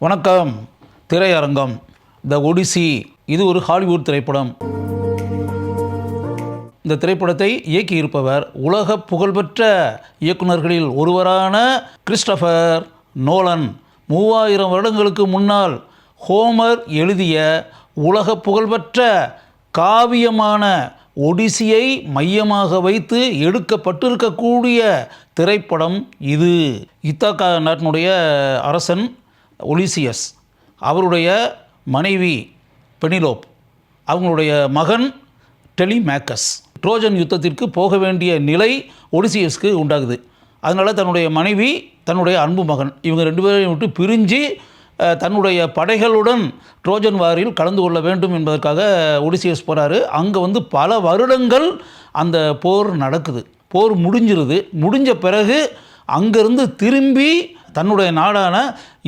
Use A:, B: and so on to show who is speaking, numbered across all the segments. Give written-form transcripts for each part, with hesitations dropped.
A: வணக்கம். திரையரங்கம் த ஒடிசி இது ஒரு ஹாலிவுட் திரைப்படம். இந்த திரைப்படத்தை இயக்கியிருப்பவர் உலக புகழ்பெற்ற இயக்குநர்களில் ஒருவரான கிறிஸ்டோபர் நோலன். 3000 வருடங்களுக்கு முன்னால் ஹோமர் எழுதிய உலக புகழ்பெற்ற காவியமான ஒடிசியை மையமாக வைத்து எடுக்கப்பட்டிருக்கக்கூடிய திரைப்படம் இது. இத்தாக்கா நாட்டினுடைய அரசன் ஒலிசியஸ், அவருடைய மனைவி பெனிலோப், அவங்களுடைய மகன் டெலிமேக்கஸ் ட்ரோஜன் யுத்தத்திற்கு போக வேண்டிய நிலை ஒடிசியஸ்க்கு உண்டாகுது. அதனால் தன்னுடைய மனைவி, தன்னுடைய அன்பு மகன், இவங்க 2 பேரையும் விட்டு பிரிஞ்சு தன்னுடைய படைகளுடன் ட்ரோஜன் வாரில் கலந்து கொள்ள வேண்டும் என்பதற்காக ஒடிசியஸ் போகிறாரு. அங்கே பல வருடங்கள் அந்த போர் நடக்குது. போர் முடிஞ்சிருது. முடிஞ்ச பிறகு அங்கேருந்து திரும்பி தன்னுடைய நாடான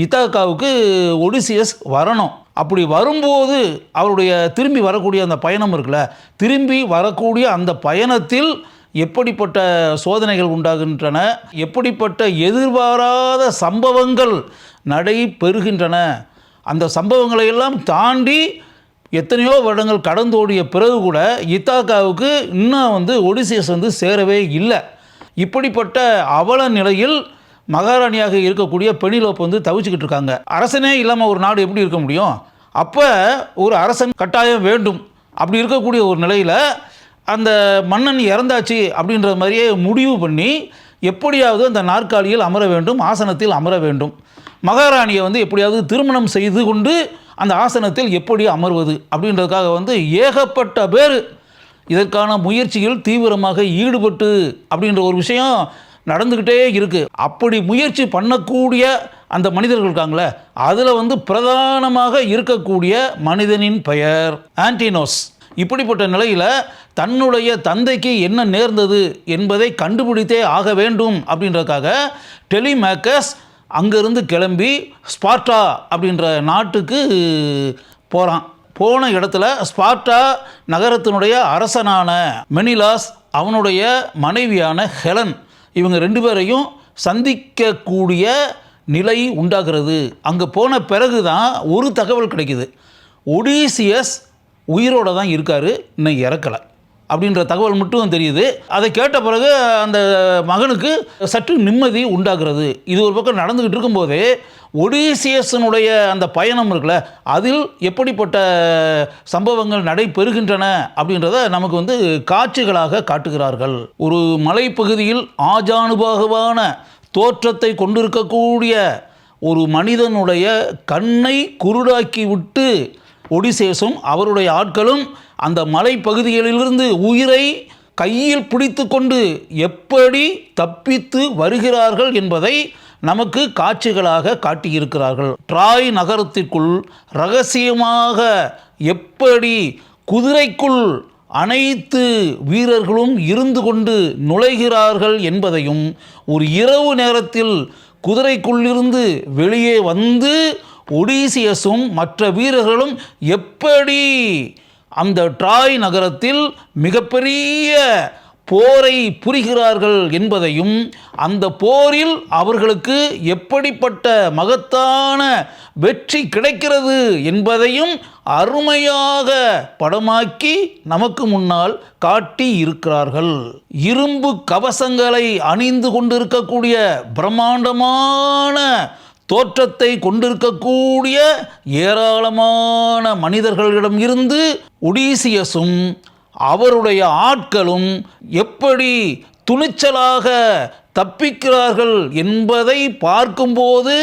A: இத்தாக்காவுக்கு ஒடிசியஸ் வரணும். அப்படி வரும்போது அவருடைய திரும்பி வரக்கூடிய அந்த பயணம் இருக்குல்ல, திரும்பி வரக்கூடிய அந்த பயணத்தில் எப்படிப்பட்ட சோதனைகள் உண்டாகின்றன, எப்படிப்பட்ட எதிர்பாராத சம்பவங்கள் நடைபெறுகின்றன, அந்த சம்பவங்களை எல்லாம் தாண்டி எத்தனையோ வருடங்கள் கடந்தோடிய பிறகு கூட இத்தாக்காவுக்கு இன்னும் ஒடிசியஸ் சேரவே இல்லை. இப்படிப்பட்ட அவல நிலையில் மகாராணியாக இருக்கக்கூடிய பெனிலோப் தவிச்சுக்கிட்டு இருக்காங்க. அரசனே இல்லாமல் ஒரு நாடு எப்படி இருக்க முடியும்? அப்போ ஒரு அரசன் கட்டாயம் வேண்டும். அப்படி இருக்கக்கூடிய ஒரு நிலையில் அந்த மன்னன் இறந்தாச்சு அப்படின்ற மாதிரியே முடிவு பண்ணி எப்படியாவது அந்த நாற்காலியில் அமர வேண்டும், ஆசனத்தில் அமர வேண்டும். மகாராணியை எப்படியாவது திருமணம் செய்து கொண்டு அந்த ஆசனத்தில் எப்படி அமர்வது அப்படின்றதுக்காக ஏகப்பட்ட பேர் இதற்கான முயற்சியில் தீவிரமாக ஈடுபட்டு அப்படின்ற ஒரு விஷயம் நடந்துக்கிட்டே இருக்குது. அப்படி முயற்சி பண்ணக்கூடிய அந்த மனிதர்கள் இருக்காங்களே, அதில் பிரதானமாக இருக்கக்கூடிய மனிதனின் பெயர் ஆன்டினோஸ். இப்படிப்பட்ட நிலையில் தன்னுடைய தந்தைக்கு என்ன நேர்ந்தது என்பதை கண்டுபிடித்தே ஆக வேண்டும் அப்படின்றதுக்காக டெலிமேக்கஸ் அங்கேருந்து கிளம்பி ஸ்பார்ட்டா அப்படின்ற நாட்டுக்கு போகிறான். போன இடத்துல ஸ்பார்ட்டா நகரத்தினுடைய அரசனான மெனிலாஸ், அவனுடைய மனைவியான ஹெலன், இவங்க 2 பேரையும் சந்திக்கக்கூடிய நிலை உண்டாகிறது. அங்கே போன பிறகு தான் ஒரு தகவல் கிடைக்குது. ஒடிசியஸ் உயிரோடு தான் இருக்கார், இன்னும் இறக்கலை அப்படின்ற தகவல் மட்டும் தெரியுது. அதை கேட்ட பிறகு அந்த மகனுக்கு சற்று நிம்மதி உண்டாகிறது. இது ஒரு பக்கம் நடந்துக்கிட்டு இருக்கும்போதே ஒடிசியஸனுடைய அந்த பயணம் இருக்குல்ல, அதில் எப்படிப்பட்ட சம்பவங்கள் நடைபெறுகின்றன அப்படின்றத நமக்கு காட்சிகளாக காட்டுகிறார்கள். ஒரு மலைப்பகுதியில் ஆஜானுபாகுவான தோற்றத்தை கொண்டிருக்கக்கூடிய ஒரு மனிதனுடைய கண்ணை குருடாக்கி விட்டு ஒடிசியஸும் அவருடைய ஆட்களும் அந்த மலைப்பகுதிகளிலிருந்து உயிரை கையில் பிடித்து கொண்டு எப்படி தப்பித்து வருகிறார்கள் என்பதை நமக்கு காட்சிகளாக காட்டியிருக்கிறார்கள். ட்ராய் நகரத்திற்குள் ரகசியமாக எப்படி குதிரைக்குள் அனைத்து வீரர்களும் இருந்து கொண்டு நுழைகிறார்கள் என்பதையும், ஒரு இரவு நேரத்தில் குதிரைக்குள்ளிருந்து வெளியே வந்து ஒடிசியஸும் மற்ற வீரர்களும் எப்படி அந்த ட்ராய் நகரத்தில் மிகப்பெரிய போரை புரிகிறார்கள் என்பதையும், அந்த போரில் அவர்களுக்கு எப்படிப்பட்ட மகத்தான வெற்றி கிடைக்கிறது என்பதையும் அருமையாக படமாக்கி நமக்கு முன்னால் காட்டி இருக்கிறார்கள். இரும்பு கவசங்களை அணிந்து கொண்டிருக்கக்கூடிய பிரம்மாண்டமான தோற்றத்தை கொண்டிருக்கக்கூடிய ஏராளமான மனிதர்களிடம் இருந்து ஒடிசியஸும் அவருடைய ஆட்களும் எப்படி துணிச்சலாக தப்பிக்கிறார்கள் என்பதை பார்க்கும்போது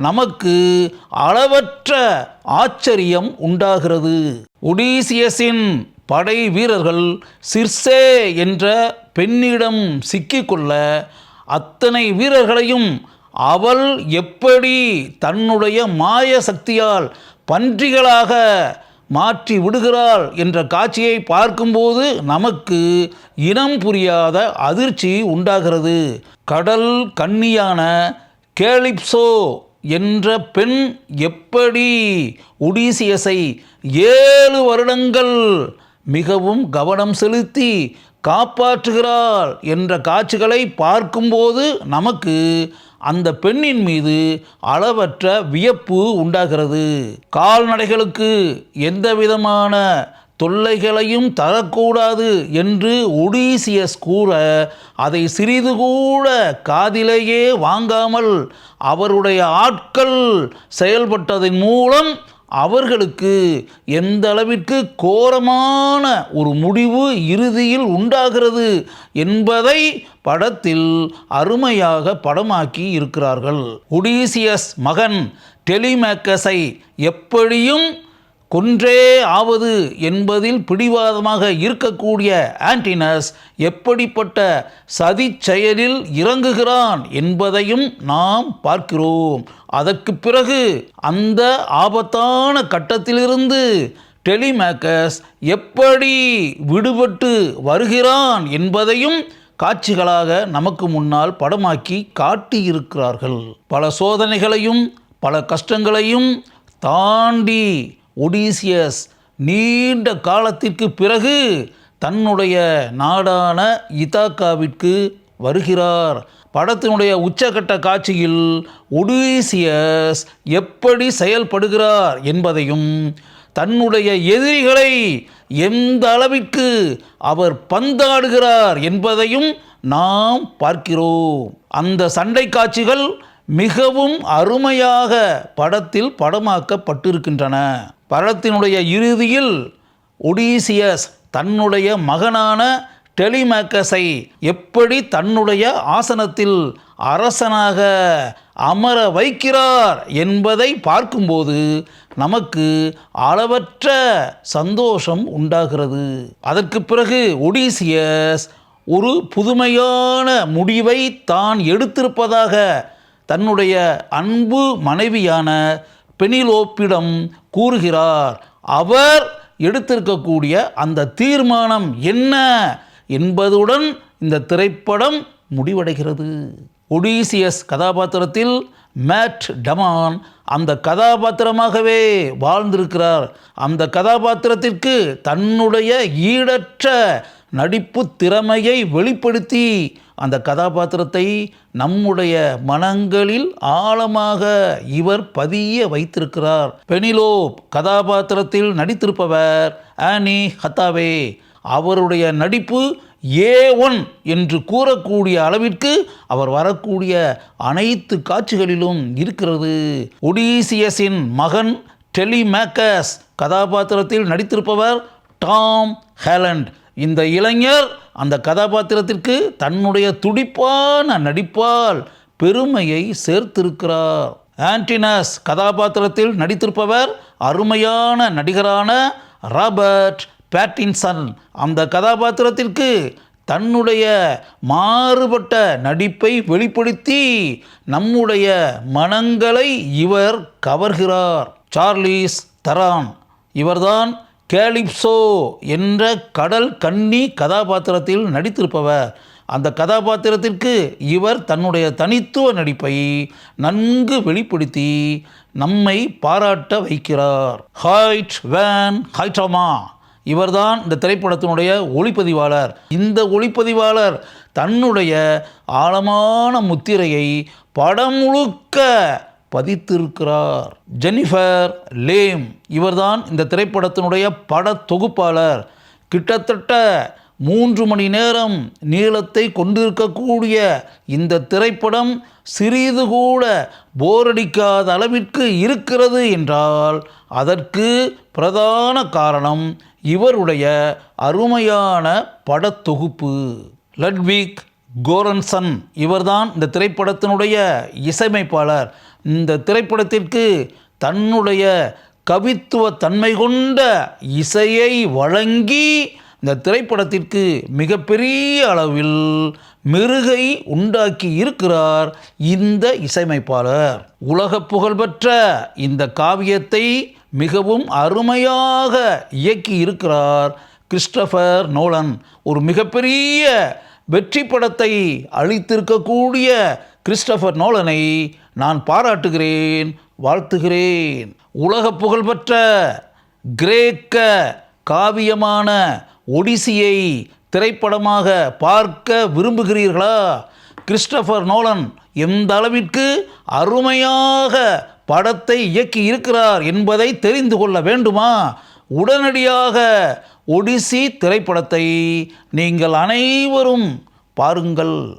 A: நமக்கு அளவற்ற ஆச்சரியம் உண்டாகிறது. ஒடிசியஸின் படை வீரர்கள் சிர்சே என்ற பெண்ணிடம் சிக்கிக்கொள்ள அத்தனை வீரர்களையும் அவள் எப்படி தன்னுடைய மாய சக்தியால் பன்றிகளாக மாற்றி விடுகிறாள் என்ற காட்சியை பார்க்கும்போது நமக்கு இனம் புரியாத அதிர்ச்சி உண்டாகிறது. கடல் கன்னியான கேலிப்சோ என்ற பெண் எப்படி ஒடிசியஸை 7 வருடங்கள் மிகவும் கவனம் செலுத்தி காப்பாற்றுகிறாள் என்ற காட்சிகளை பார்க்கும்போது நமக்கு அந்த பெண்ணின் மீது அளவற்ற வியப்பு உண்டாகிறது. கால்நடைகளுக்கு எந்த விதமான தொல்லைகளையும் தரக்கூடாது என்று ஒடிசியஸ் கூற, அதை சிறிது கூட காதிலேயே வாங்காமல் அவருடைய ஆட்கள் செயல்பட்டதன் மூலம் அவர்களுக்கு எந்த அளவிற்கு கோரமான ஒரு முடிவு இறுதியில் உண்டாகிறது என்பதை படத்தில் அருமையாக படமாக்கி இருக்கிறார்கள். ஒடிசியஸ் மகன் டெலிமேக்கஸை எப்படியும் கொன்றே ஆவது என்பதில் பிடிவாதமாக இருக்கக்கூடிய ஆன்டினஸ் எப்படிப்பட்ட சதி செயலில் இறங்குகிறான் என்பதையும் நாம் பார்க்கிறோம். அதற்கு பிறகு அந்த ஆபத்தான கட்டத்திலிருந்து டெலிமேக்கஸ் எப்படி விடுபட்டு வருகிறான் என்பதையும் காட்சிகளாக நமக்கு முன்னால் படமாக்கி காட்டியிருக்கிறார்கள். பல சோதனைகளையும் பல கஷ்டங்களையும் தாண்டி ஒடிசியஸ் நீண்ட காலத்திற்கு பிறகு தன்னுடைய நாடான இதாக்காவிற்கு வருகிறார். படத்தினுடைய உச்சகட்ட காட்சியில் ஒடிசியஸ் எப்படி செயல்படுகிறார் என்பதையும் தன்னுடைய எதிரிகளை எந்த அளவிற்கு அவர் பந்தாடுகிறார் என்பதையும் நாம் பார்க்கிறோம். அந்த சண்டை காட்சிகள் மிகவும் அருமையாக படத்தில் படமாக்கப்பட்டிருக்கின்றன. படத்தினுடைய இறுதியில் ஒடிசியஸ் தன்னுடைய மகனான டெலிமேக்கஸை எப்படி தன்னுடைய ஆசனத்தில் அரசனாக அமர வைக்கிறார் என்பதை பார்க்கும்போது நமக்கு அளவற்ற சந்தோஷம் உண்டாகிறது. அதற்கு பிறகு ஒடிசியஸ் ஒரு புதுமையான முடிவை தான் எடுத்திருப்பதாக தன்னுடைய அன்பு மனைவியான பெனிலோப்பிடம் கூறுகிறார். அவர் எடுத்திருக்கக்கூடிய அந்த தீர்மானம் என்ன என்பதுடன் இந்த திரைப்படம் முடிவடைகிறது. ஒடிசியஸ் கதாபாத்திரத்தில் மேட் டமான் அந்த கதாபாத்திரமாகவே வாழ்ந்திருக்கிறார். அந்த கதாபாத்திரத்திற்கு தன்னுடைய ஈடற்ற நடிப்பு திறமையை வெளிப்படுத்தி அந்த கதாபாத்திரத்தை நம்முடைய மனங்களில் ஆழமாக இவர் பதிய வைத்திருக்கிறார். பெனிலோப் கதாபாத்திரத்தில் நடித்திருப்பவர் ஆனி ஹத்தாவே. அவருடைய நடிப்பு A1 என்று கூறக்கூடிய அளவிற்கு அவர் வரக்கூடிய அனைத்து காட்சிகளிலும் இருக்கிறது. ஒடிசியஸின் மகன் டெலிமேக்கஸ் கதாபாத்திரத்தில் நடித்திருப்பவர் டாம் ஹாலண்ட். இந்த இளைஞர் அந்த கதாபாத்திரத்திற்கு தன்னுடைய துடிப்பான நடிப்பால் பெருமையை சேர்த்திருக்கிறார். ஆன்டினஸ் கதாபாத்திரத்தில் நடித்திருப்பவர் அருமையான நடிகரான ராபர்ட் பேட்டின்சன். அந்த கதாபாத்திரத்திற்கு தன்னுடைய மாறுபட்ட நடிப்பை வெளிப்படுத்தி நம்முடைய மனங்களை இவர் கவர்கிறார். சார்லீஸ் தெரான் இவர்தான் கேலிப்சோ என்ற கடல் கன்னி கதாபாத்திரத்தில் நடித்திருப்பவர். அந்த கதாபாத்திரத்திற்கு இவர் தன்னுடைய தனித்துவ நடிப்பை நன்கு வெளிப்படுத்தி நம்மை பாராட்ட வைக்கிறார். ஹாய்ட் வேன் ஹைட்டமா இவர்தான் இந்த திரைப்படத்தினுடைய ஒளிப்பதிவாளர். இந்த ஒளிப்பதிவாளர் தன்னுடைய ஆழமான முத்திரையை படம் முழுக்க பதித்திருக்கிறார். ஜெனிஃபர் லேம் இவர்தான் இந்த திரைப்படத்தினுடைய பட தொகுப்பாளர். கிட்டத்தட்ட 3 மணி நேரம் நீளத்தை கொண்டிருக்கக்கூடிய இந்த திரைப்படம் சிறிது கூட போரடிக்காத அளவிற்கு இருக்கிறது என்றால் அதற்கு பிரதான காரணம் இவருடைய அருமையான படத்தொகுப்பு. லட்விக் கோரன்சன் இவர்தான் இந்த திரைப்படத்தினுடைய இசையமைப்பாளர். இந்த திரைப்படத்திற்கு தன்னுடைய கவித்துவ தன்மை கொண்ட இசையை வழங்கி இந்த திரைப்படத்திற்கு மிகப்பெரிய அளவில் மெருகை உண்டாக்கி இருக்கிறார் இந்த இசையமைப்பாளர். உலக புகழ்பெற்ற இந்த காவியத்தை மிகவும் அருமையாக இயக்கி இருக்கிறார் கிறிஸ்டோபர் நோலன். ஒரு மிகப்பெரிய வெற்றி படத்தை அளித்திருக்கக்கூடிய கிறிஸ்டோபர் நோலனை நான் பாராட்டுகிறேன், வாழ்த்துகிறேன். உலக புகழ்பெற்ற கிரேக்க காவியமான ஒடிசியை திரைப்படமாக பார்க்க விரும்புகிறீர்களா? கிறிஸ்டோபர் நோலன் எந்த அளவிற்கு அருமையாக படத்தை இயக்கி இருக்கிறார் என்பதை தெரிந்து கொள்ள வேண்டுமா? உடனடியாக ஒடிசி திரைப்படத்தை நீங்கள் அனைவரும் பாருங்கள்.